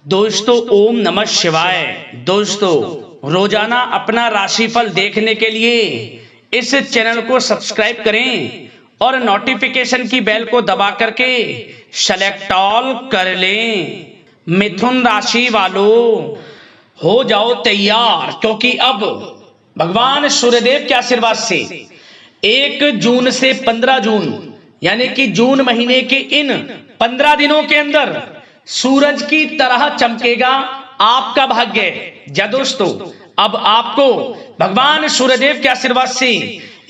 दोस्तों ओम नमः शिवाय। दोस्तों रोजाना अपना राशिफल देखने के लिए इस चैनल को सब्सक्राइब करें और नोटिफिकेशन की बेल को दबा करके सेलेक्ट ऑल कर लें। मिथुन राशि वालों हो जाओ तैयार, क्योंकि अब भगवान सूर्यदेव के आशीर्वाद से 1 जून से 15 जून यानी कि जून महीने के इन 15 दिनों के अंदर सूरज की तरह चमकेगा आपका भाग्य। जा दोस्तों, अब आपको भगवान सूर्यदेव के आशीर्वाद से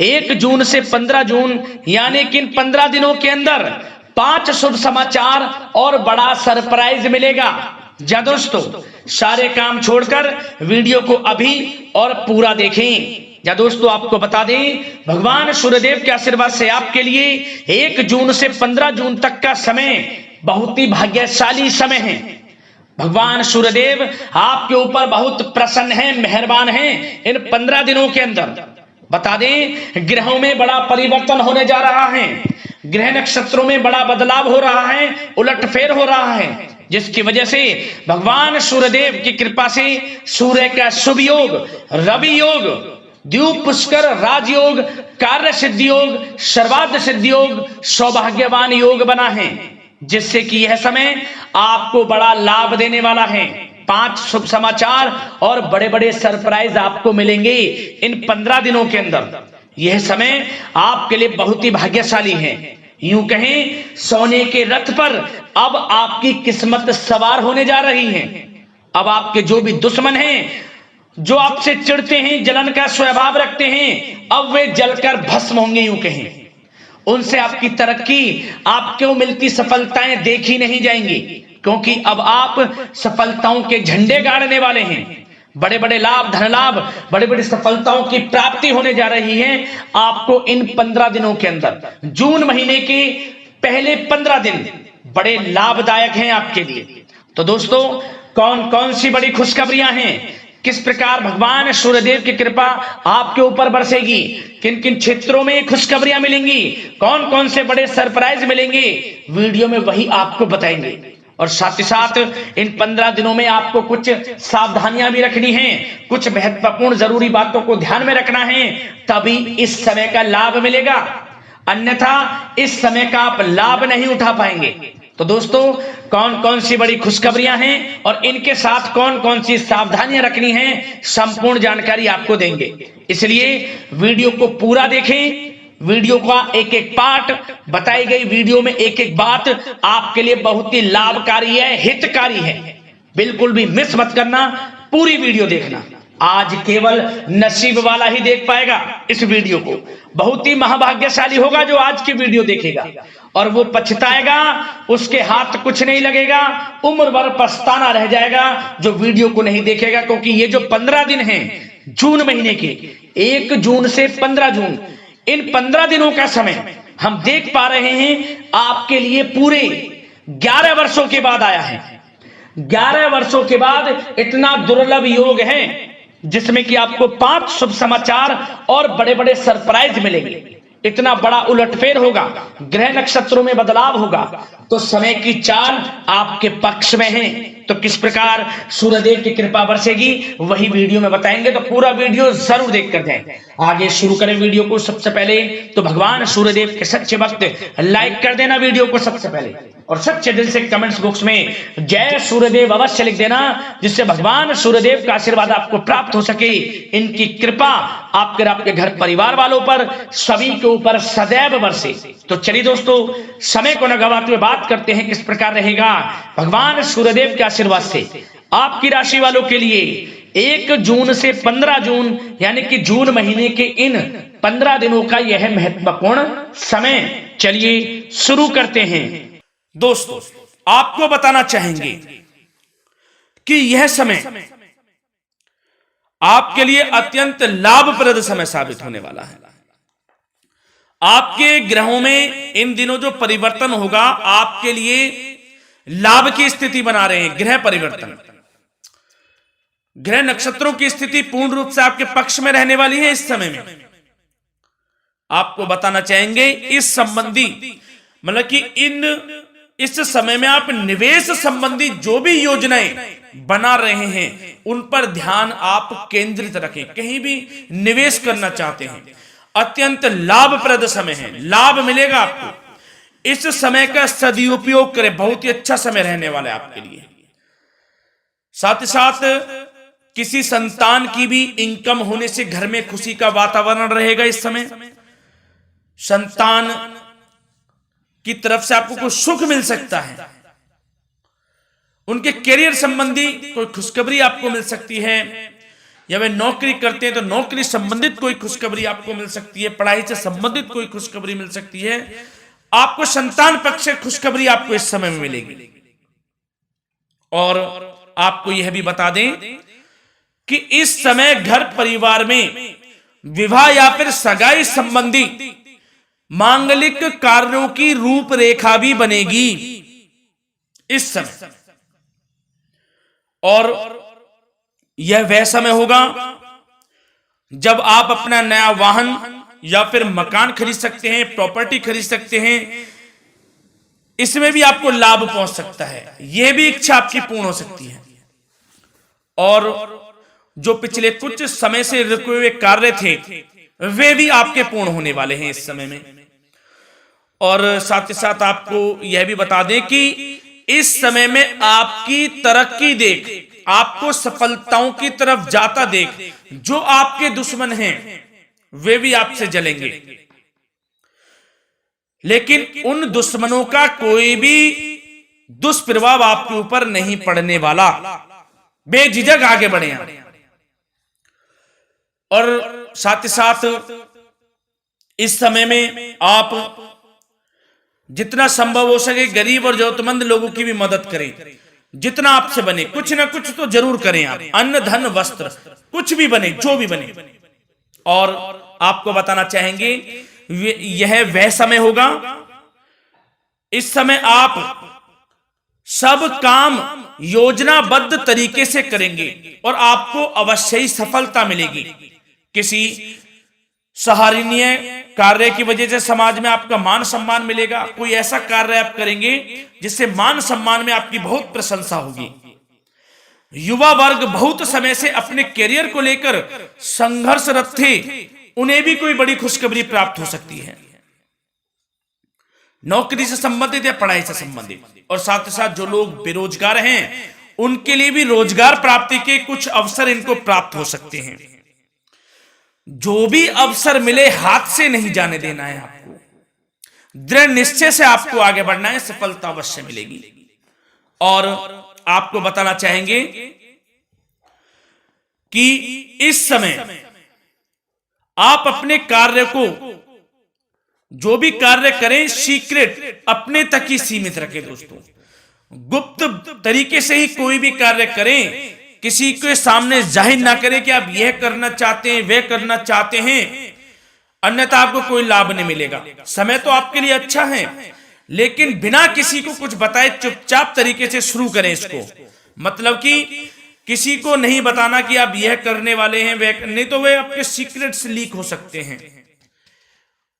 1 जून से 15 जून यानी कि इन 15 दिनों के अंदर 5 शुभ समाचार और बड़ा सरप्राइज मिलेगा। जा दोस्तों, सारे काम छोड़कर वीडियो को अभी और पूरा देखें। या दोस्तों, आपको बता दें, भगवान सूर्यदेव के आशीर्वाद से आपके लिए 1 जून से 15 जून तक का समय बहुत ही भाग्यशाली समय है। भगवान सूर्यदेव आपके ऊपर बहुत प्रसन्न हैं, मेहरबान हैं। इन 15 दिनों के अंदर बता दें, ग्रहों में बड़ा परिवर्तन होने जा रहा है, ग्रह नक्षत्रों में बड़ा बदलाव हो रहा है, उलटफेर हो रहा है, जिसकी वजह से भगवान सूर्यदेव की कृपा से सूर्य का शुभ योग, रवि योग, द्वीप पुष्कर राजयोग, कार्य सिद्धि योग, सर्वार्थ सिद्धि योग, सौभाग्यवान योग बना है, जिससे कि यह समय आपको बड़ा लाभ देने वाला है। 5 शुभ समाचार और बड़े बड़े सरप्राइज आपको मिलेंगे इन 15 दिनों के अंदर। यह समय आपके लिए बहुत ही भाग्यशाली है। यूं कहें, सोने के रथ पर अब आपकी किस्मत सवार होने जा रही है। अब आपके जो भी दुश्मन हैं, जो आपसे चिढ़ते हैं, जलन का स्वभाव रखते हैं, अब वे जलकर भस्म होंगे। यूं कहें, उनसे आपकी तरक्की, आपको मिलती सफलताएं देखी नहीं जाएंगी, क्योंकि अब आप सफलताओं के झंडे गाड़ने वाले हैं। बड़े बड़े लाभ, धन लाभ, बड़ी बड़ी सफलताओं की प्राप्ति होने जा रही है आपको इन 15 दिनों के अंदर। जून महीने के पहले 15 दिन बड़े लाभदायक हैं आपके लिए। तो दोस्तों, कौन कौन सी बड़ी खुशखबरियां हैं, किस प्रकार भगवान सूर्यदेव की कृपा आपके ऊपर बरसेगी, किन किन क्षेत्रों में खुशखबरियां मिलेंगी, कौन कौन से बड़े सरप्राइज मिलेंगे, वीडियो में वही आपको बताएंगे। और साथ ही साथ इन 15 दिनों में आपको कुछ सावधानियां भी रखनी है, कुछ महत्वपूर्ण जरूरी बातों को ध्यान में रखना है, तभी इस समय का लाभ मिलेगा, अन्यथा इस समय का आप लाभ नहीं उठा पाएंगे। तो दोस्तों, कौन कौन सी बड़ी खुशखबरियां हैं और इनके साथ कौन कौन सी सावधानियां रखनी हैं, संपूर्ण जानकारी आपको देंगे। इसलिए वीडियो को पूरा देखें। वीडियो का एक एक पार्ट, बताई गई वीडियो में एक एक बात आपके लिए बहुत ही लाभकारी है, हितकारी है। बिल्कुल भी मिस मत करना, पूरी वीडियो देखना। आज केवल नसीब वाला ही देख पाएगा इस वीडियो को। बहुत ही महाभाग्यशाली होगा जो आज की वीडियो देखेगा, और वो पछताएगा, उसके हाथ कुछ नहीं लगेगा, उम्र भर पछताना रह जाएगा जो वीडियो को नहीं देखेगा। क्योंकि ये जो 15 दिन हैं जून महीने के, 1 जून से 15 जून, इन 15 दिनों का समय हम देख पा रहे हैं आपके लिए पूरे 11 वर्षों के बाद आया है। 11 वर्षों के बाद इतना दुर्लभ योग है, जिसमें कि आपको 5 शुभ समाचार और बड़े बड़े सरप्राइज मिलेंगे। इतना बड़ा उलटफेर होगा, ग्रह नक्षत्रों में बदलाव होगा, तो समय की चाल आपके पक्ष में है। तो किस प्रकार सूर्यदेव की कृपा बरसेगी वही वीडियो में बताएंगे, तो पूरा वीडियो जरूर देखकर जाएं। आगे शुरू करें वीडियो को। सबसे पहले तो भगवान सूर्यदेव के सच्चे भक्त लाइक कर देना वीडियो को सबसे पहले, और सच्चे दिल से कमेंट्स बॉक्स में जय सूर्यदेव अवश्य लिख देना, जिससे भगवान सूर्यदेव का आशीर्वाद आपको प्राप्त हो सके, इनकी कृपा आपके घर परिवार वालों पर, सभी के ऊपर सदैव बरसे। तो चलिए दोस्तों, समय को न गवाते हुए बात करते हैं किस प्रकार रहेगा भगवान सूर्यदेव के आशीर्वाद से आपकी राशि वालों के लिए 1 जून से 15 जून यानी कि जून महीने के इन 15 दिनों का यह महत्वपूर्ण समय। चलिए शुरू करते हैं। दोस्तों, आपको बताना चाहेंगे कि यह समय आपके लिए अत्यंत लाभप्रद समय साबित होने वाला है। आपके ग्रहों में इन दिनों जो परिवर्तन होगा आपके लिए लाभ की स्थिति बना रहे हैं। ग्रह परिवर्तन, ग्रह नक्षत्रों की स्थिति पूर्ण रूप से आपके पक्ष में रहने वाली है इस समय में। आपको बताना चाहेंगे इस संबंधी, मतलब कि इन इस समय में आप निवेश संबंधी जो भी योजनाएं बना रहे हैं उन पर ध्यान आप केंद्रित रखें। कहीं भी निवेश करना चाहते हैं, अत्यंत लाभप्रद समय है, लाभ मिलेगा आपको। इस समय का सदुपयोग करें, बहुत ही अच्छा समय रहने वाला है आपके लिए। साथ ही साथ किसी संतान की भी इनकम होने से घर में खुशी का वातावरण रहेगा। इस समय संतान की तरफ से आपको कुछ सुख मिल सकता है, उनके करियर संबंधी कोई खुशखबरी आपको मिल सकती है, या वे नौकरी करते हैं तो नौकरी संबंधित कोई खुशखबरी आपको मिल सकती है, पढ़ाई से संबंधित कोई खुशखबरी मिल सकती है। आपको संतान पक्ष से खुशखबरी आपको इस समय में मिलेगी। और आपको यह भी बता दें कि इस समय घर परिवार में विवाह या फिर सगाई संबंधी मांगलिक कार्यों की रूपरेखा भी बनेगी इस समय। और यह वह समय होगा जब आप अपना नया वाहन या फिर मकान खरीद सकते हैं, प्रॉपर्टी खरीद सकते हैं। इसमें भी आपको लाभ पहुंच सकता है, यह भी इच्छा आपकी पूर्ण हो सकती है। और जो पिछले कुछ समय से रुके हुए कार्य थे वे भी आपके पूर्ण होने वाले हैं इस समय में। और साथ ही साथ आपको यह भी बता दें कि इस समय में आपकी तरक्की देख, आपको सफलताओं की तरफ जाता देख, जो आपके दुश्मन हैं वे भी आपसे जलेंगे, लेकिन उन दुश्मनों का कोई भी दुष्प्रभाव आपके ऊपर नहीं पड़ने वाला। बेझिझक आगे बढ़े आप। और साथ ही साथ इस समय में आप जितना संभव हो सके गरीब और जरूरतमंद लोगों की भी मदद करें, जितना आपसे बने कुछ ना कुछ तो जरूर करें आप। अन्न धन वस्त्र कुछ भी बने, जो भी बने। और आपको बताना चाहेंगे यह वह समय होगा, इस समय आप सब काम योजनाबद्ध तरीके से करेंगे और आपको अवश्य ही सफलता मिलेगी। किसी सराहनीय कार्य की वजह से समाज में आपका मान सम्मान मिलेगा। कोई ऐसा कार्य आप करेंगे जिससे मान सम्मान में आपकी बहुत प्रशंसा होगी। युवा वर्ग बहुत समय से अपने करियर को लेकर संघर्षरत थे, उन्हें भी कोई बड़ी खुशखबरी प्राप्त हो सकती है, नौकरी से संबंधित या पढ़ाई से संबंधित। और साथ ही साथ जो लोग बेरोजगार हैं उनके लिए भी रोजगार प्राप्ति के कुछ अवसर इनको प्राप्त हो सकते हैं। जो भी अवसर मिले हाथ से नहीं जाने देना है आपको, दृढ़ निश्चय से आपको आगे बढ़ना है, सफलता अवश्य मिलेगी। और आपको बताना चाहेंगे कि इस समय आप अपने कार्य को, जो भी कार्य करें, सीक्रेट अपने तक ही सीमित रखें दोस्तों। गुप्त तरीके से ही कोई भी कार्य करें, किसी के सामने जाहिर ना करें कि आप यह करना चाहते हैं, वह करना चाहते हैं, अन्यथा आपको कोई लाभ नहीं मिलेगा। समय तो आपके लिए अच्छा है, लेकिन बिना किसी को कुछ बताए चुपचाप तरीके से शुरू करें इसको। मतलब कि किसी को नहीं बताना कि आप यह करने वाले हैं, वह नहीं, तो वे आपके सीक्रेट्स लीक हो सकते हैं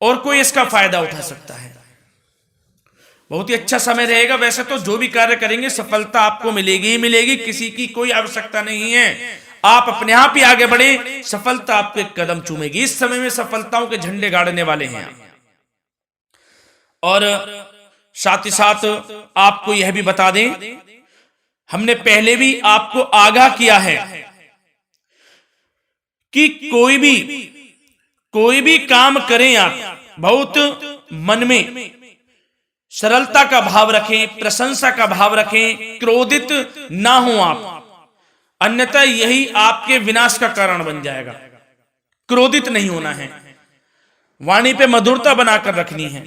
और कोई इसका फायदा उठा सकता है। बहुत ही अच्छा समय रहेगा। वैसे तो जो भी कार्य करेंगे सफलता आपको मिलेगी ही मिलेगी, किसी की कोई आवश्यकता नहीं है। आप अपने आप ही आगे बढ़े, सफलता आपके कदम चूमेगी। इस समय में सफलताओं के झंडे गाड़ने वाले हैं। और साथ ही साथ आपको यह भी बता दें, हमने पहले भी आपको आगाह किया है कि कोई भी काम करें आप बहुत मन में सरलता का भाव रखें, प्रशंसा का भाव रखें, क्रोधित ना हो आप, अन्यथा यही आपके विनाश का कारण बन जाएगा। क्रोधित नहीं होना है, वाणी पे मधुरता बनाकर रखनी है,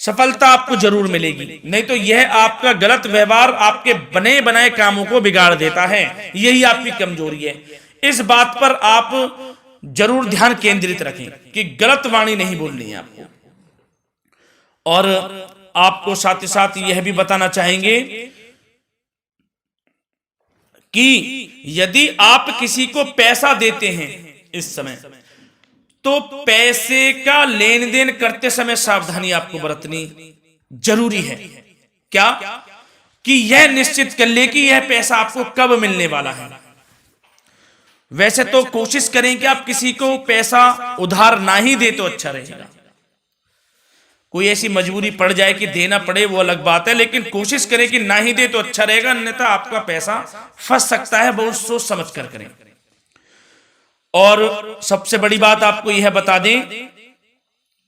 सफलता आपको जरूर मिलेगी। नहीं तो यह आपका गलत व्यवहार आपके बने बनाए कामों को बिगाड़ देता है, यही आपकी कमजोरी है। इस बात पर आप जरूर ध्यान केंद्रित रखें कि गलत वाणी नहीं बोलनी है आपको। और आपको साथ ही साथ यह भी बताना चाहेंगे कि यदि आप किसी को पैसा देते हैं इस समय, तो पैसे का लेन देन करते समय सावधानी आपको बरतनी जरूरी है क्या कि यह निश्चित कर ले कि यह पैसा आपको कब मिलने वाला है। वैसे तो कोशिश करें कि आप किसी को पैसा उधार ना ही दे तो अच्छा रहेगा। कोई ऐसी मजबूरी पड़ जाए कि देना पड़े वो अलग बात है, लेकिन कोशिश करें कि ना ही दे तो अच्छा रहेगा, अन्यथा आपका पैसा फंस सकता है। बहुत सोच समझ कर करें। और सबसे बड़ी बात आपको यह बता दें,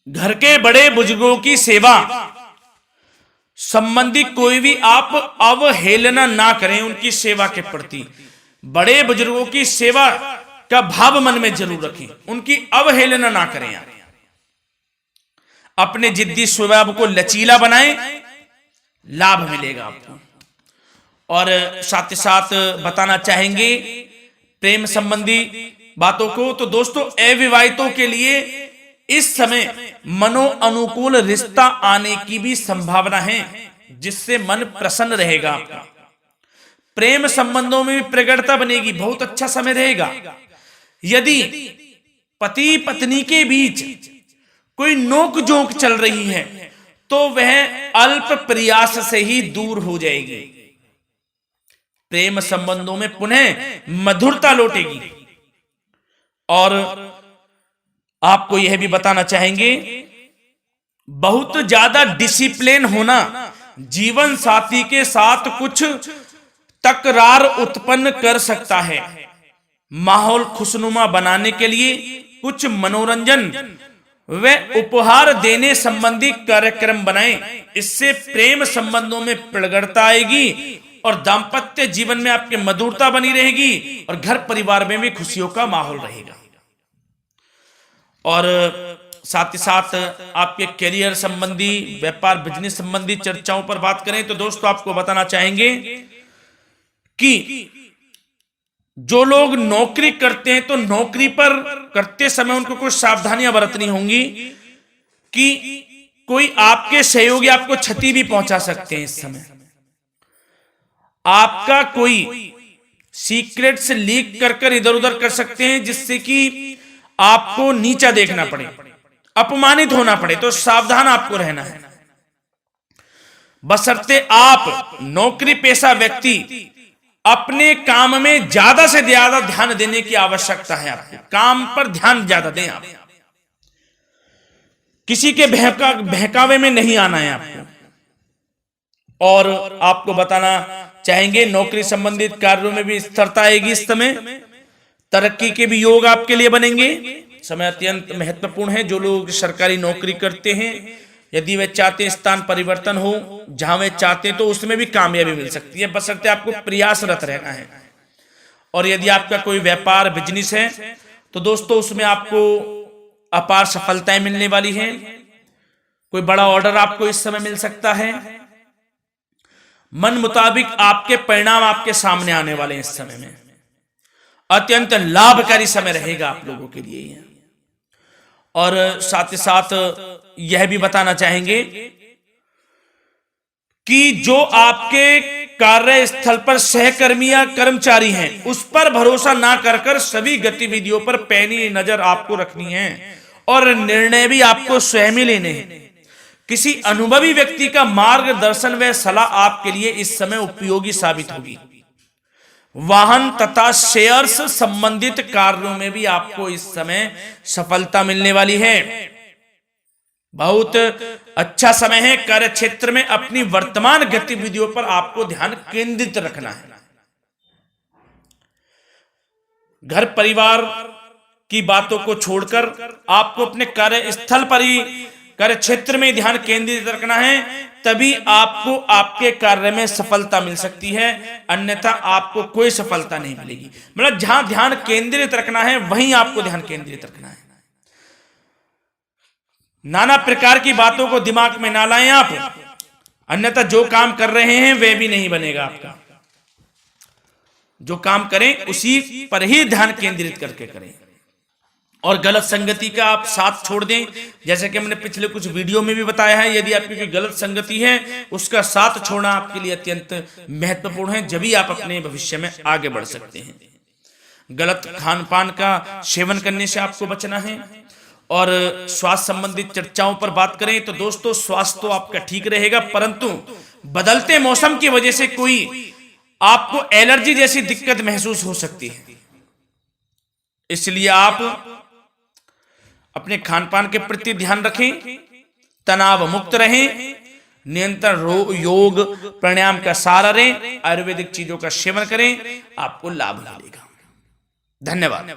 घर के बड़े बुजुर्गों की सेवा संबंधी कोई भी आप अवहेलना ना करें उनकी सेवा के प्रति। बड़े बुजुर्गों की सेवा का भाव मन में जरूर रखें, उनकी अवहेलना ना करें आप। अपने जिद्दी स्वभाव को लचीला बनाएं, लाभ मिलेगा आपको। और साथ ही साथ बताना चाहेंगे प्रेम संबंधी बातों को, तो दोस्तों अविवाहितों के लिए इस समय मनो अनुकूल रिश्ता आने की भी संभावना है, जिससे मन प्रसन्न रहेगा आपका। प्रेम संबंधों में भी प्रगाढ़ता बनेगी, बहुत अच्छा समय रहेगा। यदि पति पत्नी के बीच कोई नोक झोंक चल रही है तो वह अल्प प्रयास से ही दूर हो जाएगी। प्रेम संबंधों में पुनः मधुरता लौटेगी। और आपको यह भी बताना चाहेंगे, बहुत ज्यादा डिसिप्लिन होना जीवन साथी के साथ कुछ तकरार उत्पन्न कर सकता है। माहौल खुशनुमा बनाने के लिए कुछ मनोरंजन व उपहार देने संबंधी कार्यक्रम बनाएं। इससे प्रेम संबंधों में प्रगाढ़ता आएगी और दाम्पत्य जीवन में आपके मधुरता बनी रहेगी और घर परिवार में भी खुशियों का माहौल रहेगा। और साथ ही साथ आपके करियर संबंधी, व्यापार बिजनेस संबंधी चर्चाओं पर बात करें तो दोस्तों आपको बताना चाहेंगे कि जो लोग नौकरी करते हैं तो नौकरी पर करते समय उनको कुछ सावधानियां बरतनी होंगी कि कोई आपके सहयोगी आपको क्षति भी पहुंचा सकते हैं। इस समय आपका कोई सीक्रेट्स लीक कर कर इधर उधर कर सकते हैं, जिससे कि आपको नीचा देखना पड़े, अपमानित होना पड़े। तो सावधान आपको रहना है। बशर्ते आप नौकरी पेशा व्यक्ति अपने काम में ज्यादा से ज्यादा ध्यान देने की आवश्यकता है। आपको काम पर ध्यान ज्यादा दें। आप किसी के बहकावे में नहीं आना है आपको। और आपको बताना चाहेंगे नौकरी संबंधित कार्यों में भी स्थिरता आएगी। इस समय तरक्की के भी योग आपके लिए बनेंगे। समय अत्यंत महत्वपूर्ण है। जो लोग सरकारी नौकरी करते हैं, यदि वे चाहते स्थान परिवर्तन हो, जहां वे चाहते तो उसमें भी कामयाबी मिल सकती है, बशर्ते आपको प्रयासरत रहना है। और यदि आपका कोई व्यापार बिजनेस है तो दोस्तों उसमें आपको अपार सफलताएं मिलने वाली हैं। कोई बड़ा ऑर्डर आपको इस समय मिल सकता है। मन मुताबिक आपके परिणाम आपके सामने आने वाले हैं। इस समय में अत्यंत लाभकारी समय रहेगा आप लोगों के लिए। और साथ ही साथ यह भी बताना चाहेंगे कि जो आपके कार्यस्थल पर सहकर्मी या कर्मचारी हैं उस पर भरोसा ना कर सभी गतिविधियों पर पैनी नजर आपको रखनी है और निर्णय भी आपको स्वयं ही लेने हैं। किसी अनुभवी व्यक्ति का मार्गदर्शन व सलाह आपके लिए इस समय उपयोगी साबित होगी। वाहन तथा शेयर्स संबंधित कार्यों में भी आपको इस समय सफलता मिलने वाली है। बहुत अच्छा समय है। कार्य क्षेत्र में अपनी वर्तमान गतिविधियों पर आपको ध्यान केंद्रित रखना है। घर परिवार की बातों को छोड़कर आपको अपने कार्यस्थल पर ही, कार्य क्षेत्र में ध्यान केंद्रित रखना है, तभी आपको आपके कार्य में सफलता मिल सकती है, अन्यथा आपको कोई सफलता नहीं मिलेगी। मतलब जहां ध्यान केंद्रित रखना है वहीं आपको ध्यान केंद्रित रखना है। नाना प्रकार की बातों को दिमाग में ना लाएं आप, अन्यथा जो काम कर रहे हैं वह भी नहीं बनेगा आपका। जो काम करें उसी पर ही ध्यान केंद्रित करके करें और गलत संगति का आप साथ छोड़ दें। जैसे कि हमने पिछले कुछ वीडियो में भी बताया है, यदि आपकी कोई गलत संगति है उसका साथ छोड़ना आपके लिए अत्यंत महत्वपूर्ण है, जब ही आप अपने भविष्य में आगे बढ़ सकते हैं। गलत खान पान का सेवन करने से आपको बचना है और स्वास्थ्य संबंधित चर्चाओं पर बात करें तो दोस्तों स्वास्थ्य तो आपका ठीक रहेगा, परंतु बदलते मौसम की वजह से कोई आपको एलर्जी जैसी दिक्कत महसूस हो सकती है। इसलिए आप अपने खान पान के प्रति ध्यान रखें, तनाव मुक्त रहें, निरंतर योग प्राणायाम का सहारा लें, आयुर्वेदिक चीजों का सेवन करें, आपको लाभ मिलेगा। धन्यवाद।